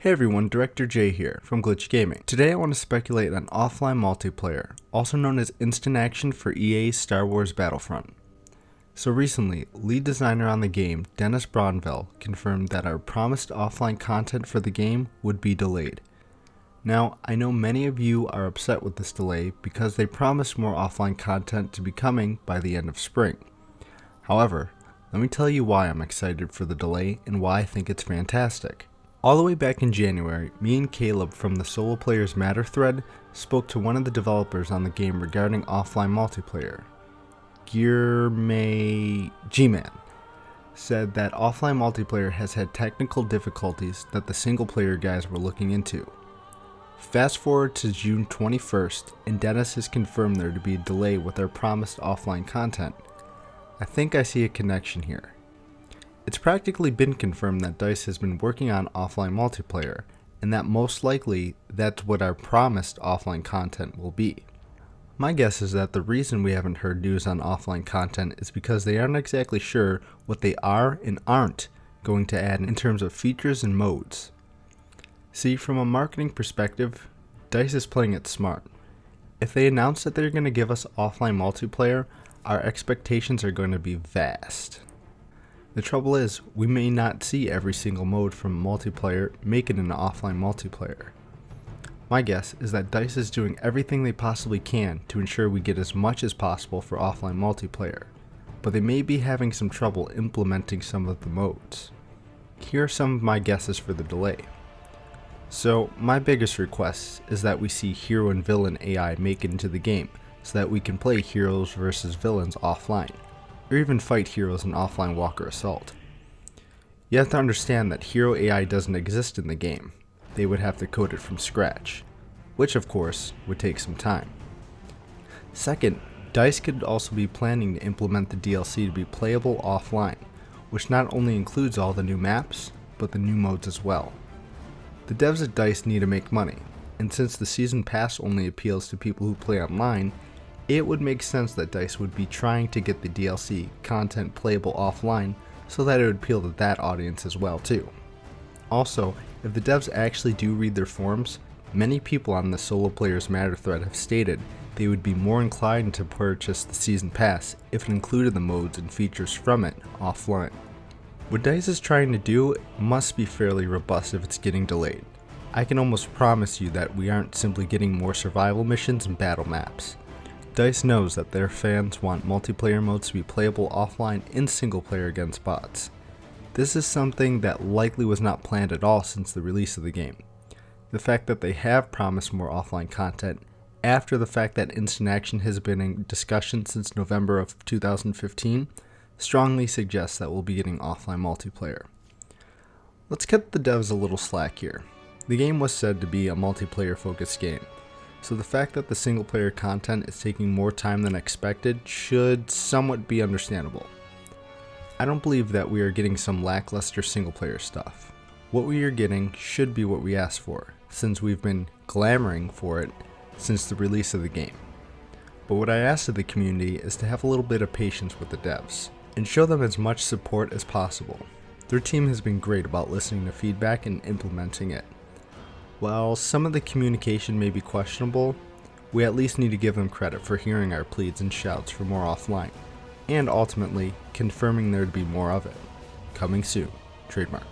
Hey everyone, Director J here from Glitch Gaming. Today I want to speculate on offline multiplayer, also known as instant action for EA's Star Wars Battlefront. So recently, lead designer on the game, Dennis Bronville, confirmed that our promised offline content for the game would be delayed. Now, I know many of you are upset with this delay because they promised more offline content to be coming by the end of spring. However, let me tell you why I'm excited for the delay and why I think it's fantastic. All the way back in January, me and Caleb from the Solo Players Matter thread spoke to one of the developers on the game regarding offline multiplayer. G-Man said that offline multiplayer has had technical difficulties that the single player guys were looking into. Fast forward to June 21st, and Dennis has confirmed there to be a delay with our promised offline content. I think I see a connection here. It's practically been confirmed that DICE has been working on offline multiplayer, and that most likely that's what our promised offline content will be. My guess is that the reason we haven't heard news on offline content is because they aren't exactly sure what they are and aren't going to add in terms of features and modes. See, from a marketing perspective, DICE is playing it smart. If they announce that they're going to give us offline multiplayer, our expectations are going to be vast. The trouble is, we may not see every single mode from multiplayer make it into offline multiplayer. My guess is that DICE is doing everything they possibly can to ensure we get as much as possible for offline multiplayer, but they may be having some trouble implementing some of the modes. Here are some of my guesses for the delay. So, my biggest request is that we see hero and villain AI make it into the game, so that we can play heroes versus villains offline, or even fight heroes in offline Walker Assault. You have to understand that hero AI doesn't exist in the game. They would have to code it from scratch, which of course would take some time. Second, DICE could also be planning to implement the DLC to be playable offline, which not only includes all the new maps, but the new modes as well. The devs at DICE need to make money, and since the season pass only appeals to people who play online, it would make sense that DICE would be trying to get the DLC content playable offline so that it would appeal to that audience as well too. Also, if the devs actually do read their forums, many people on the Solo Players Matter thread have stated they would be more inclined to purchase the season pass if it included the modes and features from it offline. What DICE is trying to do must be fairly robust if it's getting delayed. I can almost promise you that we aren't simply getting more survival missions and battle maps. DICE knows that their fans want multiplayer modes to be playable offline and single player against bots. This is something that likely was not planned at all since the release of the game. The fact that they have promised more offline content after the fact that instant action has been in discussion since November of 2015 strongly suggests that we'll be getting offline multiplayer. Let's cut the devs a little slack here. The game was said to be a multiplayer focused game, so the fact that the single player content is taking more time than expected should somewhat be understandable. I don't believe that we are getting some lackluster single player stuff. What we are getting should be what we asked for, since we've been clamoring for it since the release of the game. But what I ask of the community is to have a little bit of patience with the devs, and show them as much support as possible. Their team has been great about listening to feedback and implementing it. While some of the communication may be questionable, we at least need to give them credit for hearing our pleads and shouts for more offline, and ultimately confirming there to be more of it. Coming soon. Trademark.